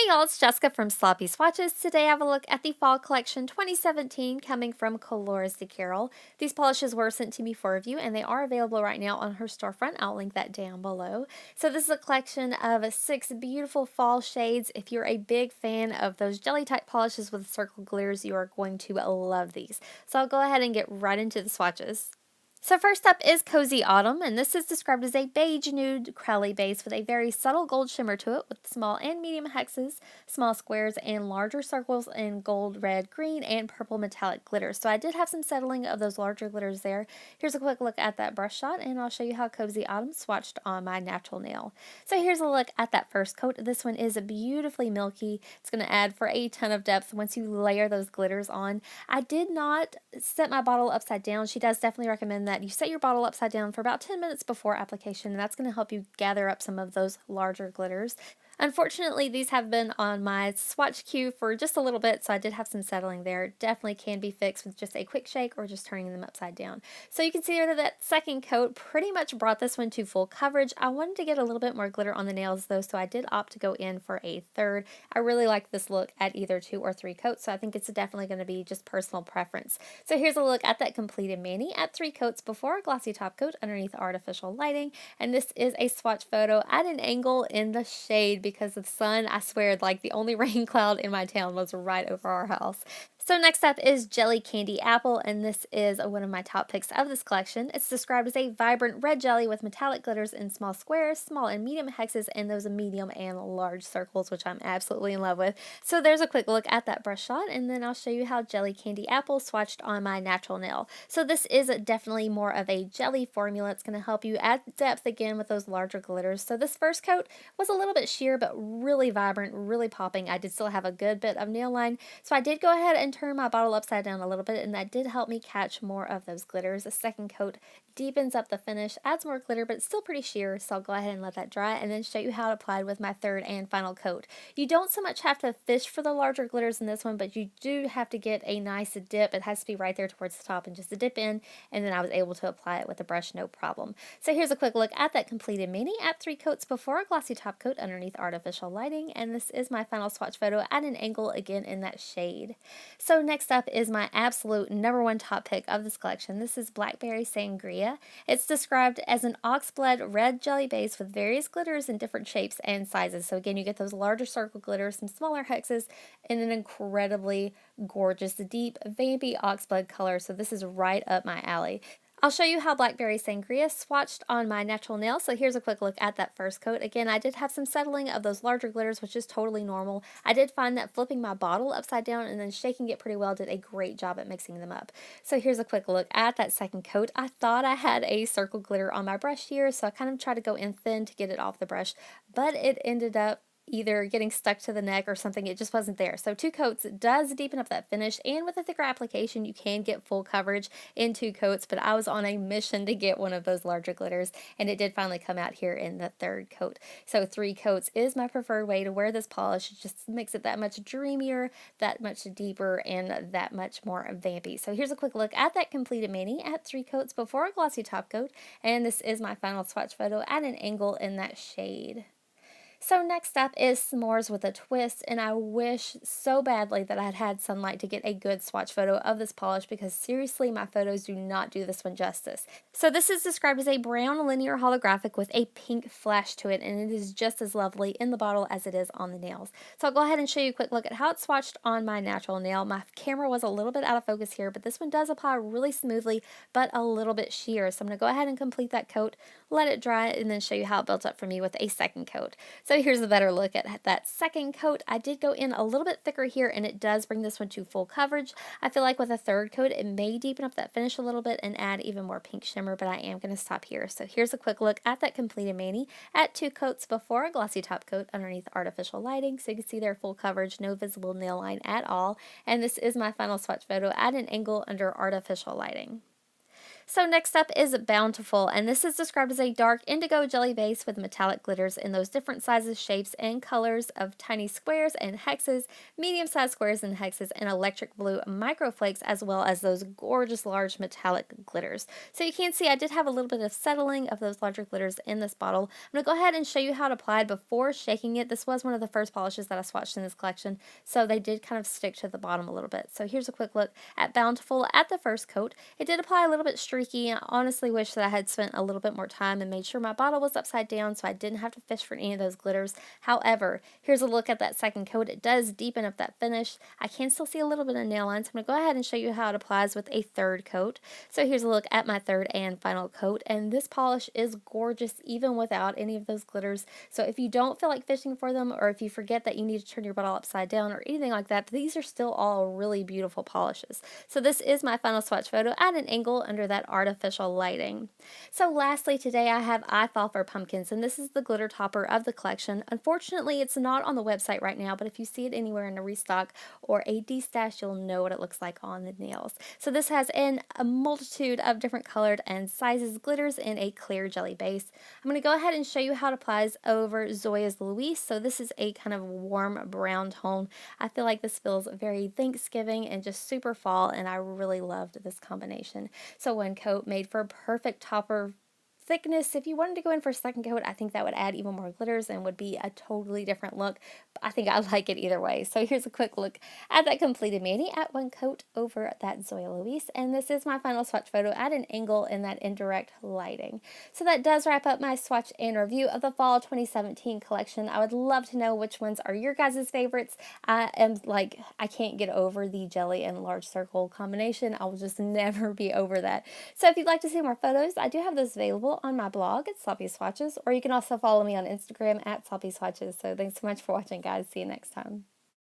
Hey y'all, it's Jessica from Sloppy Swatches. Today I have a look at the Fall Collection 2017 coming from Colores de Carol. These polishes were sent to me for review and they are available right now on her storefront. I'll link that down below. So this is a collection of 6 beautiful fall shades. If you're a big fan of those jelly type polishes with circle glitters, you are going to love these. So I'll go ahead and get right into the swatches. So first up is Cozy Autumn, and this is described as a beige nude crowley base with a very subtle gold shimmer to it with small and medium hexes, small squares, and larger circles in gold, red, green, and purple metallic glitters. So I did have some settling of those larger glitters there. Here's a quick look at that brush shot, and I'll show you how Cozy Autumn swatched on my natural nail. So here's a look at that first coat. This one is beautifully milky. It's going to add for a ton of depth once you layer those glitters on. I did not set my bottle upside down. She does definitely recommend that you set your bottle upside down for about 10 minutes before application, and that's going to help you gather up some of those larger glitters. Unfortunately, these have been on my swatch queue for just a little bit, so I did have some settling there. Definitely can be fixed with just a quick shake or just turning them upside down. So you can see there that second coat pretty much brought this one to full coverage. I wanted to get a little bit more glitter on the nails though, so I did opt to go in for a third. I really like this look at either 2 or 3 coats, so I think it's definitely going to be just personal preference. So here's a look at that completed mani at 3 coats before a glossy top coat underneath artificial lighting, and this is a swatch photo at an angle in the shade because of the sun. I swear, like the only rain cloud in my town was right over our house. So next up is Jelly Candy Apple, and this is one of my top picks of this collection. It's described as a vibrant red jelly with metallic glitters in small squares, small and medium hexes, and those medium and large circles, which I'm absolutely in love with. So there's a quick look at that brush shot, and then I'll show you how Jelly Candy Apple swatched on my natural nail. So this is definitely more of a jelly formula. It's going to help you add depth again with those larger glitters. So this first coat was a little bit sheer, but really vibrant, really popping. I did still have a good bit of nail line, so I did go ahead and turn my bottle upside down a little bit, and that did help me catch more of those glitters. The second coat deepens up the finish, adds more glitter, but it's still pretty sheer, so I'll go ahead and let that dry and then show you how it applied with my third and final coat. You don't so much have to fish for the larger glitters in this one, but you do have to get a nice dip. It has to be right there towards the top and just a dip in, and then I was able to apply it with a brush, no problem. So here's a quick look at that completed mani at 3 coats before a glossy top coat underneath artificial lighting, and this is my final swatch photo at an angle again in that shade. So next up is my absolute #1 top pick of this collection. This is Blackberry Sangria. It's described as an oxblood red jelly base with various glitters in different shapes and sizes. So again, you get those larger circle glitters, some smaller hexes, and an incredibly gorgeous, deep, vampy oxblood color. So this is right up my alley. I'll show you how Blackberry Sangria swatched on my natural nail. So here's a quick look at that first coat. Again, I did have some settling of those larger glitters, which is totally normal. I did find that flipping my bottle upside down and then shaking it pretty well did a great job at mixing them up. So here's a quick look at that second coat. I thought I had a circle glitter on my brush here, so I kind of tried to go in thin to get it off the brush, but it ended up either getting stuck to the neck or something. It just wasn't there. So 2 coats does deepen up that finish, and with a thicker application you can get full coverage in 2 coats, but I was on a mission to get one of those larger glitters, and it did finally come out here in the 3rd coat. So 3 coats is my preferred way to wear this polish. It just makes it that much dreamier, that much deeper, and that much more vampy. So here's a quick look at that completed mani at 3 coats before a glossy top coat, and this is my final swatch photo at an angle in that shade. So next up is S'mores with a Twist, and I wish so badly that I had had sunlight to get a good swatch photo of this polish, because seriously my photos do not do this one justice. So this is described as a brown linear holographic with a pink flash to it, and it is just as lovely in the bottle as it is on the nails. So I'll go ahead and show you a quick look at how it swatched on my natural nail. My camera was a little bit out of focus here, but this one does apply really smoothly but a little bit sheer. So I'm going to go ahead and complete that coat, let it dry, and then show you how it built up for me with a second coat. So here's a better look at that second coat. I did go in a little bit thicker here, and it does bring this one to full coverage. I feel like with a third coat it may deepen up that finish a little bit and add even more pink shimmer, but I am going to stop here. So here's a quick look at that completed mani at 2 coats before a glossy top coat underneath artificial lighting. So you can see their full coverage, no visible nail line at all, and this is my final swatch photo at an angle under artificial lighting. So next up is Bountiful, and this is described as a dark indigo jelly base with metallic glitters in those different sizes, shapes, and colors of tiny squares and hexes, medium-sized squares and hexes, and electric blue microflakes, as well as those gorgeous large metallic glitters. So you can see I did have a little bit of settling of those larger glitters in this bottle. I'm going to go ahead and show you how to apply it before shaking it. This was one of the first polishes that I swatched in this collection, so they did kind of stick to the bottom a little bit. So here's a quick look at Bountiful at the first coat. It did apply a little bit streaky. I honestly wish that I had spent a little bit more time and made sure my bottle was upside down so I didn't have to fish for any of those glitters. However, here's a look at that second coat. It does deepen up that finish. I can still see a little bit of nail lines. I'm going to go ahead and show you how it applies with a third coat. So here's a look at my third and final coat, and this polish is gorgeous even without any of those glitters. So if you don't feel like fishing for them, or if you forget that you need to turn your bottle upside down or anything like that, these are still all really beautiful polishes. So this is my final swatch photo at an angle under that artificial lighting. So lastly today I have I Fall for Pumpkins, and this is the glitter topper of the collection. Unfortunately it's not on the website right now, but if you see it anywhere in a restock or a destash, you'll know what it looks like on the nails. So this has in a multitude of different colored and sizes glitters in a clear jelly base. I'm going to go ahead and show you how it applies over Zoya's Louise. So this is a kind of warm brown tone. I feel like this feels very Thanksgiving and just super fall, and I really loved this combination. So one coat made for a perfect topper thickness. If you wanted to go in for a second coat, I think that would add even more glitters and would be a totally different look. But I think I like it either way. So here's a quick look at that completed mani at one coat over that Zoya Louise. And this is my final swatch photo at an angle in that indirect lighting. So that does wrap up my swatch and review of the fall 2017 collection. I would love to know which ones are your guys' favorites. I can't get over the jelly and large circle combination. I will just never be over that. So if you'd like to see more photos, I do have those available on my blog at Sloppy Swatches, or you can also follow me on Instagram at Sloppy Swatches. So thanks so much for watching, guys. See you next time.